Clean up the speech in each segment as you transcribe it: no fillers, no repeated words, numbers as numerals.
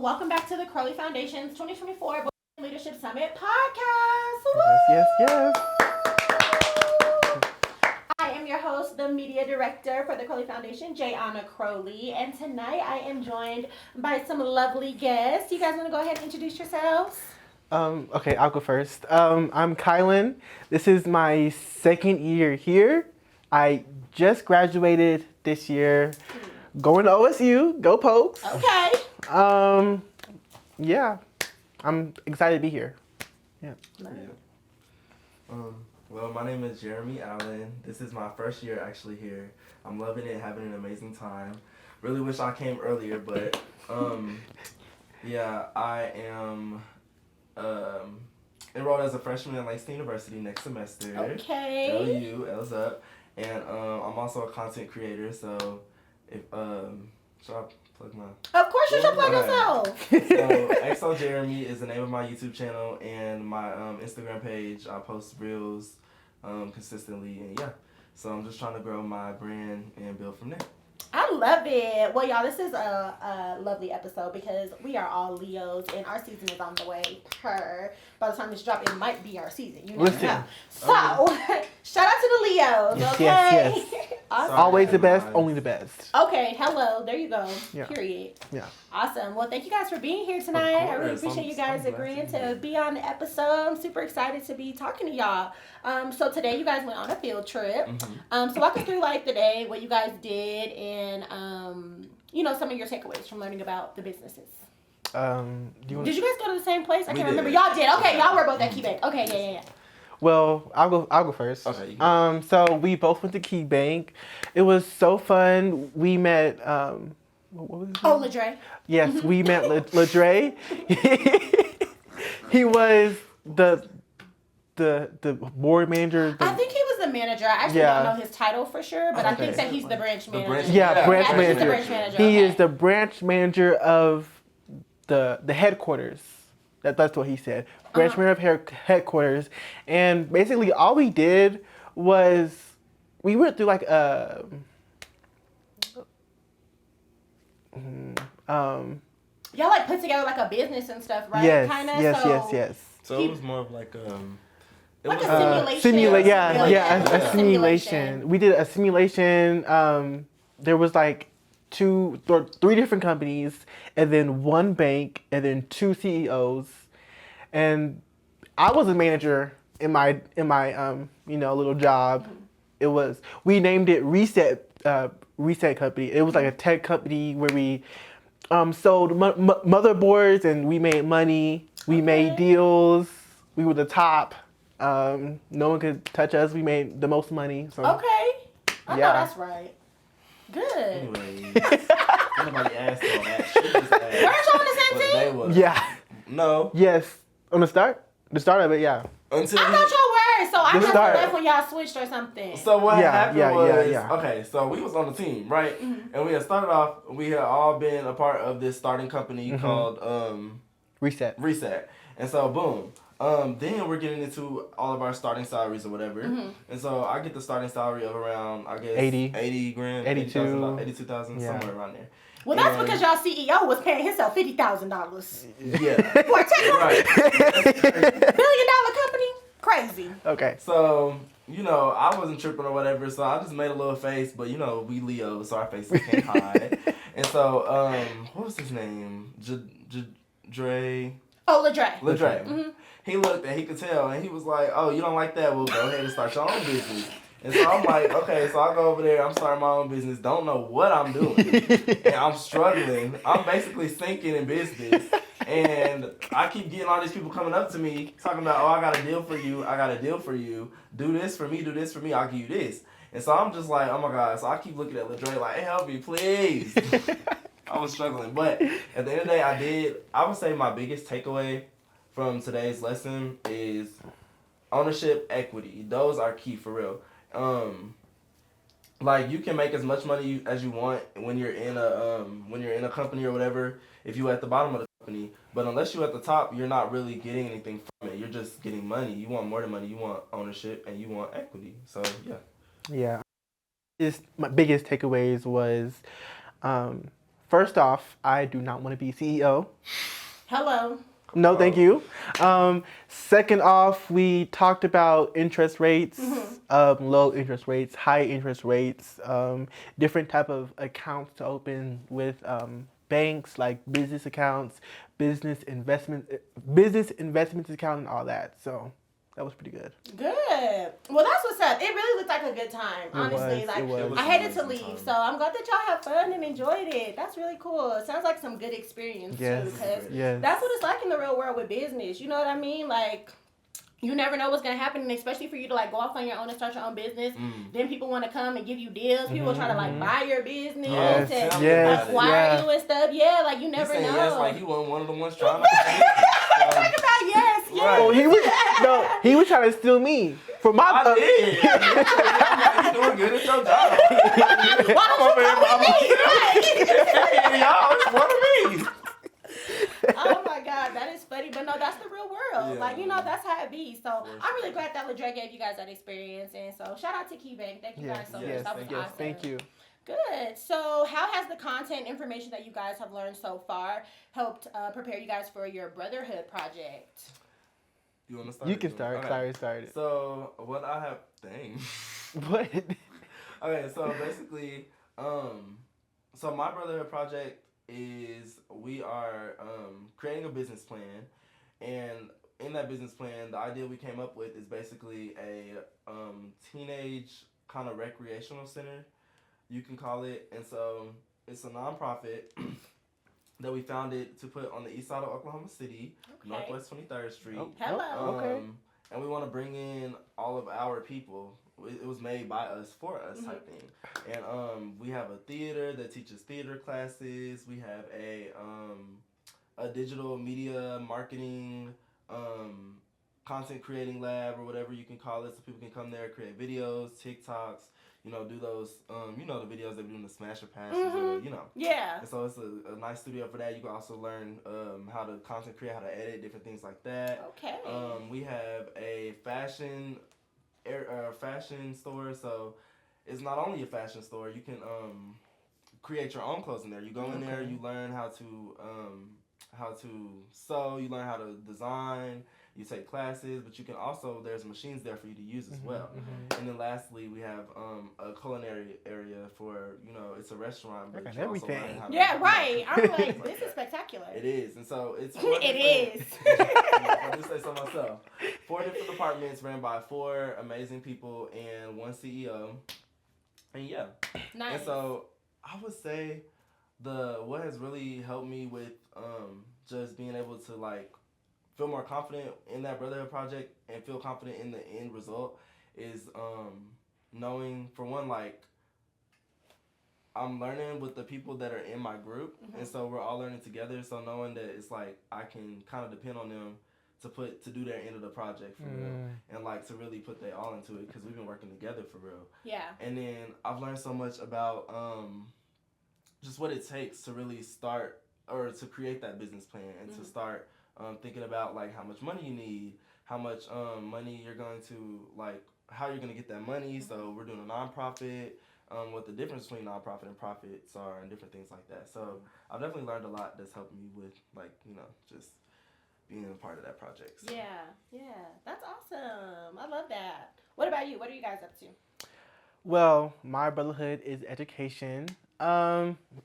welcome back to the Crowley Foundation's 2024 Boys Leadership Summit podcast. Yes. I am your host, the media director for the Crowley Foundation, Jayana Crowley, and tonight I am joined by some lovely guests. You guys want to go ahead and introduce yourselves? Okay, I'll go first. I'm Kylan. This is my second year here. I just graduated this year. Going to OSU. Go Pokes. Okay. Yeah. I'm excited to be here. Yeah. Well, my name is Jeremy Allen. This is my first year actually here. I'm loving it, having an amazing time. Really wish I came earlier, but yeah, I am enrolled as a freshman at Langston University next semester. Okay. LU, L's up. And I'm also a content creator, so if should I plug my... Of course you should plug yourself. So XO Jeremy is the name of my YouTube channel, and my Instagram page. I post reels consistently, and yeah. So I'm just trying to grow my brand and build from there. I love it. Well, y'all, this is a lovely episode because we are all Leos and our season is on the way. By the time this drop, it might be our season. You never know. So, shout out to the Leos, okay? Yes. Awesome. Always the best, only the best. Okay, hello. There you go. Yeah. Period. Yeah. Awesome. Well, thank you guys for being here tonight. I really appreciate you guys agreeing to be on the episode. I'm super excited to be talking to y'all. So today you guys went on a field trip. So walk us through like the day, what you guys did, and some of your takeaways from learning about the businesses. Did you guys go to the same place? I can't remember. Y'all did. Okay, y'all were both at KeyBank. Okay, yeah. Well, I'll go first. Okay. So we both went to KeyBank. It was so fun. We met what was his name? Oh, Ladre. Yes, we met Ladre. He was the board manager. I think he was the manager. I actually don't know his title for sure, but I think that he's the branch manager. Branch He's manager. the branch manager. He is the branch manager of the headquarters. That's what he said. Branch manager of headquarters. And basically all we did was we went through like y'all like put together like a business and stuff, right? Yes. Kinda? Yes. So it was more of like a simulation. A simulation. We did a simulation. There was like three different companies, and then one bank, and then two CEOs, and I was a manager in my little job. We named it Reset Company. It was like a tech company where we sold motherboards, and we made money. We made deals. We were the top. No one could touch us. We made the most money. So. Okay. I know that's right. Good. Anyway, nobody asked on that. She just asked. Weren't y'all on the same team? Yeah. No. Yes. On the start of it, yeah. I thought y'all were, so I must have left when y'all switched or something. So what happened was, yeah. Okay, so we was on the team, right? And we had started off, we had all been a part of this starting company called Reset. And so boom. Then we're getting into all of our starting salaries or whatever. And so I get the starting salary of around, I guess, 80 grand, 82,000, somewhere around there. Well, that's because y'all CEO was paying himself $50,000. Yeah. For a tech Right. $1 billion company? Crazy. Okay. So, I wasn't tripping or whatever, so I just made a little face, but we Leo, so our faces can't hide. And so, what was his name? Dre. Oh, Ladre. He looked and he could tell, and he was like, "Oh, you don't like that? Well, go ahead and start your own business." And so I'm like, "Okay," so I go over there. I'm starting my own business. Don't know what I'm doing, and I'm struggling. I'm basically sinking in business, and I keep getting all these people coming up to me talking about, "Oh, I got a deal for you. Do this for me. I'll give you this." And so I'm just like, "Oh my God!" So I keep looking at Ladre like, "Hey, help me, please." I was struggling, but at the end of the day, I would say my biggest takeaway from today's lesson is ownership, equity. Those are key for real. Like you can make as much money as you want when you're in a company or whatever. If you're at the bottom of the company, but unless you're at the top, you're not really getting anything from it. You're just getting money. You want more than money. You want ownership and you want equity. So yeah. Yeah. My biggest takeaways was First off, I do not want to be CEO. Hello. No, thank you. Second off, we talked about interest rates, low interest rates, high interest rates, different type of accounts to open with banks, like business accounts, business investments account, and all that. So that was pretty good. Good. Well, that's what's up. It really looked like a good time, honestly. It was. I hated to leave, so I'm glad that y'all had fun and enjoyed it. That's really cool. It sounds like some good experience too, because that's what it's like in the real world with business. You know what I mean? Like, you never know what's gonna happen, and especially for you to like go off on your own and start your own business. Then people want to come and give you deals. People try to like buy your business and acquire you and stuff. Yeah, like you never know. Yes, like you weren't one of the ones trying to. Talk about yes. Right. Oh, he was trying to steal me for my. I did. I'm like, you doing good at your job. Why don't you come with me? Y'all, it's one of me. Oh my God, that is funny, but no, that's the real world. Yeah. Like, you know, that's how it be. So I'm really glad that Ladre gave you guys that experience, and so shout out to KeyBank. Thank you guys so much. That was awesome. Thank you. Good. So how has the content information that you guys have learned so far helped prepare you guys for your brotherhood project? You want to start? You can start. Okay. Start. So what I have, dang. What? Okay, so basically, so my brotherhood project is we are creating a business plan, and in that business plan, the idea we came up with is basically a teenage kind of recreational center, you can call it. And so it's a nonprofit that we founded to put on the east side of Oklahoma City, Northwest 23rd Street. Hello. And we want to bring in all of our people. It was made by us, for us type thing. And we have a theater that teaches theater classes. We have a digital media marketing content creating lab, or whatever you can call it, so people can come there, create videos, TikToks, do those, the videos that we do in the Smasher Passes, or, Yeah. And so it's a nice studio for that. You can also learn how to content create, how to edit, different things like that. Okay. We have a fashion store, so it's not only a fashion store. You can create your own clothes in there. You go in there, you learn how to sew, you learn how to design, you take classes, but you can also, there's machines there for you to use as well. And then lastly, we have a culinary area for, it's a restaurant, but you also learn how to, right. I'm like, this is spectacular. It is, and so it's it is. I do say so myself. 4 different departments ran by 4 amazing people and 1 CEO. And yeah. Nice. And so I would say what has really helped me with just being able to like feel more confident in that brotherhood project and feel confident in the end result is knowing, for one, like, I'm learning with the people that are in my group, and so we're all learning together. So knowing that it's like I can kind of depend on them to do their end of the project for real, and like to really put their all into it, because we've been working together for real. Yeah. And then I've learned so much about just what it takes to really start, or to create that business plan, and to start thinking about like how much money you need, how much money you're going to, like, how you're going to get that money. So we're doing a nonprofit, what the difference between nonprofit and profits are, and different things like that. So I've definitely learned a lot that's helped me with, like, just being a part of that project. So. Yeah, that's awesome. I love that. What about you? What are you guys up to? Well, my brotherhood is education.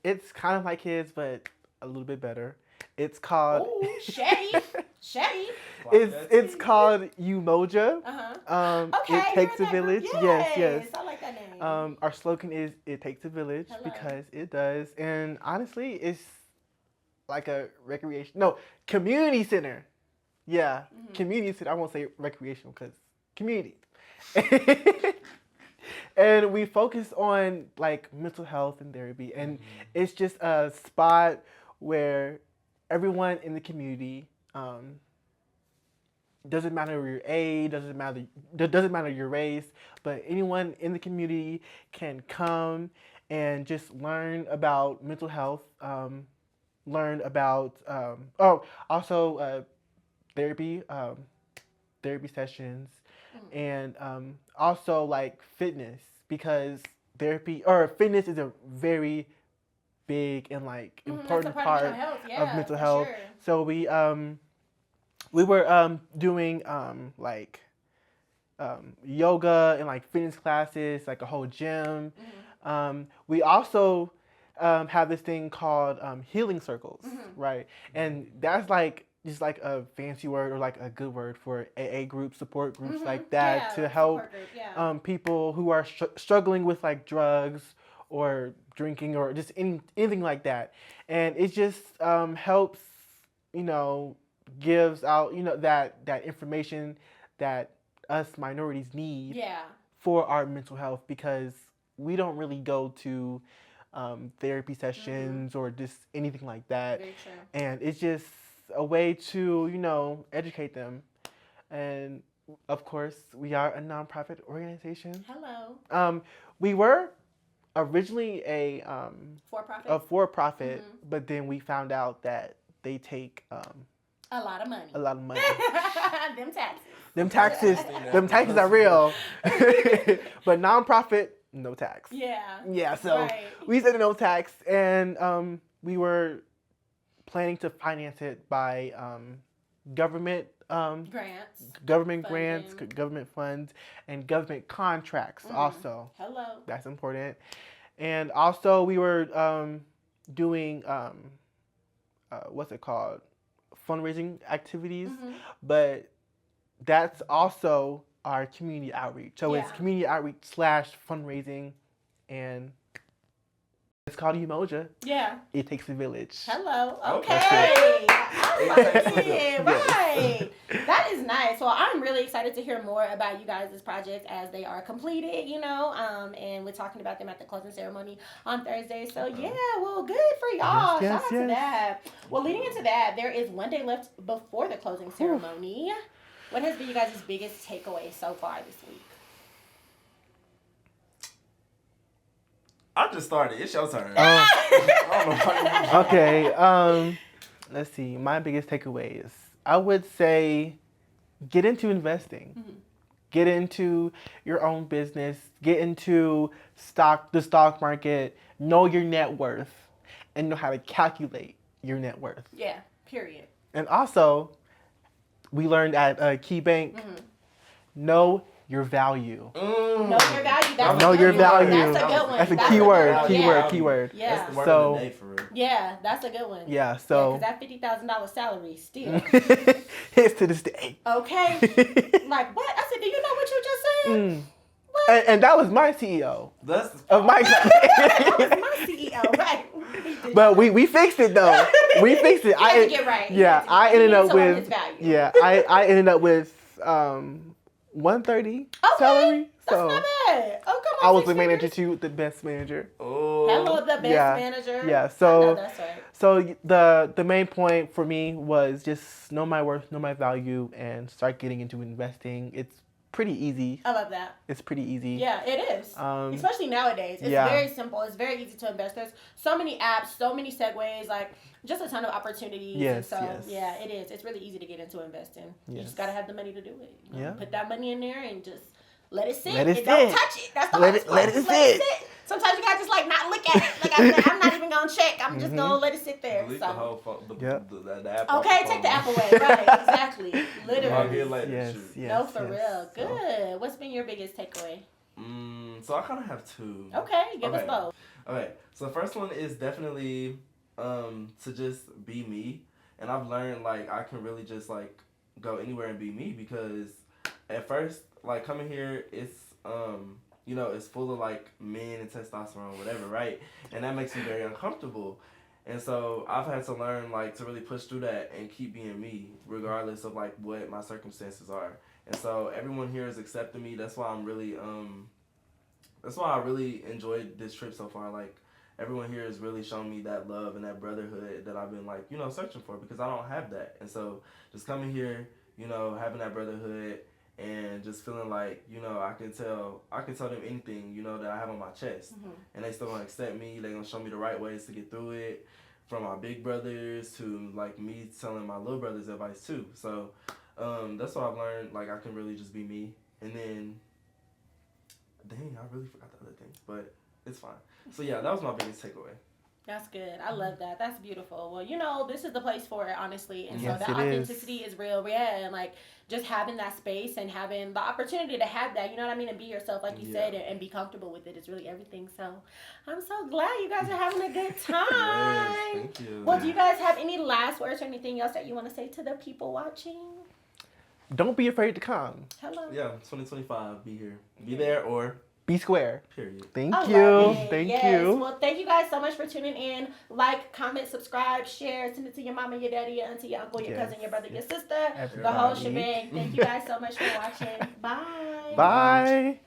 It's kind of like his, but a little bit better. It's called. Ooh, shady. It's called Umoja. Okay, it takes a village. Yes. I like that name. Our slogan is "It takes a village," because it does, and honestly, it's like a community center. Yeah, community center. I won't say recreational because community. And we focus on like mental health and therapy, and it's just a spot where everyone in the community, doesn't matter your age, doesn't matter your race, but anyone in the community can come and just learn about mental health, learn about therapy sessions, and also like fitness, because fitness is a very, big and like That's a important part part of mental health. Yeah, of mental for health. sure. So we were doing like yoga and like fitness classes, like a whole gym. We also have this thing called healing circles, right? And that's like just like a fancy word or like a good word for AA groups, support groups like that to help people who are struggling with like drugs or drinking or just anything like that. And it just helps, you know, gives out, you know, that information that us minorities need for our mental health, because we don't really go to therapy sessions or just anything like that. Very true. And it's just a way to, you know, educate them. And of course, we are a nonprofit organization. Hello. We were originally a for-profit, but then we found out that they take a lot of money. Them taxes are real. But nonprofit, no tax. Yeah, so we said no tax, and we were planning to finance it by government grants, government funds, and government contracts also. Hello. That's important. And also we were doing what's it called? Fundraising activities, but that's also our community outreach. So it's community outreach / fundraising, and it's called Umoja. Yeah. It takes a village. Hello. Okay. I like it. Right. That is nice. Well, I'm really excited to hear more about you guys' projects as they are completed, you know, and we're talking about them at the closing ceremony on Thursday. So, yeah, well, good for y'all. Shout out to that. Well, leading into that, there is one day left before the closing ceremony. What has been you guys' biggest takeaway so far this week? I just started. It's your turn. Okay. Let's see. My biggest takeaway is, I would say, get into investing. Get into your own business. Get into the stock market. Know your net worth, and know how to calculate your net worth. Yeah. Period. And also, we learned at Key Bank, know your value. Know your value. Know your value. That's a good one. That's a keyword. Keyword. Yeah. That's the word of the day for real. Yeah, that's a good one. Yeah. So. Because that $50,000 salary still hits to this day. Okay. Like what? I said, do you know what you just said? What? And that was my CEO. That's of my company. That was my CEO, right? But we fixed it though. We fixed it. I get right. Yeah, I ended up with. Yeah, I ended up with $130 salary. So that's not bad. Oh, come on. I was the manager too, the best manager. Oh. Hello, the best manager. Yeah. So I know that's right. So the main point for me was just know my worth, know my value, and start getting into investing. It's pretty easy. I love that. It's pretty easy. Yeah, it is. Especially nowadays. It's very simple. It's very easy to invest. There's so many apps, so many segues, like just a ton of opportunities. Yes, and so, yeah, it is. It's really easy to get into investing. Yes. You just got to have the money to do it. You know? Yeah. Put that money in there and just let it sit. Let it sit. Don't touch it. That's the hardest part. Let it sit. Sometimes you got to just like not look at it. Like I'm not even going to check. I'm just going to let it sit there. Delete the whole phone. The app. Okay, take the app away. Right, exactly. Literally. Yes. No, for real. Good. What's been your biggest takeaway? So I kind of have two. Okay, give us both. Okay, so the first one is definitely to just be me. And I've learned, like, I can really just, like, go anywhere and be me, because at first, like, coming here, it's, you know, it's full of, like, men and testosterone, whatever, right? And that makes me very uncomfortable. And so I've had to learn, like, to really push through that and keep being me, regardless of, like, what my circumstances are. And so everyone here is accepting me. That's why I'm really, that's why I really enjoyed this trip so far. Like, everyone here has really shown me that love and that brotherhood that I've been, like, you know, searching for, because I don't have that. And so just coming here, you know, having that brotherhood and just feeling like, you know, I can tell them anything, you know, that I have on my chest. And they still gonna accept me. They're gonna show me the right ways to get through it, from my big brothers to, like, me telling my little brothers advice too. So that's what I've learned. Like, I can really just be me. And then, dang, I really forgot the other things, but it's fine. So yeah, that was my biggest takeaway. That's good. I love that. That's beautiful. Well, you know, this is the place for it, honestly. And Yes, so that it authenticity is real. Yeah. And like just having that space and having the opportunity to have that, you know what I mean? And be yourself, like you said, and be comfortable with it is really everything. So I'm so glad you guys are having a good time. Yes, thank you. Well, do you guys have any last words or anything else that you want to say to the people watching? Don't be afraid to come. Hello. Yeah, 2025, be here. Be there or be square. Period. Thank you. Thank you. Well, thank you guys so much for tuning in. Like, comment, subscribe, share, send it to your mama, your daddy, your auntie, your uncle, your cousin, your brother, your sister, the whole shebang. Thank you guys so much for watching. Bye. Bye.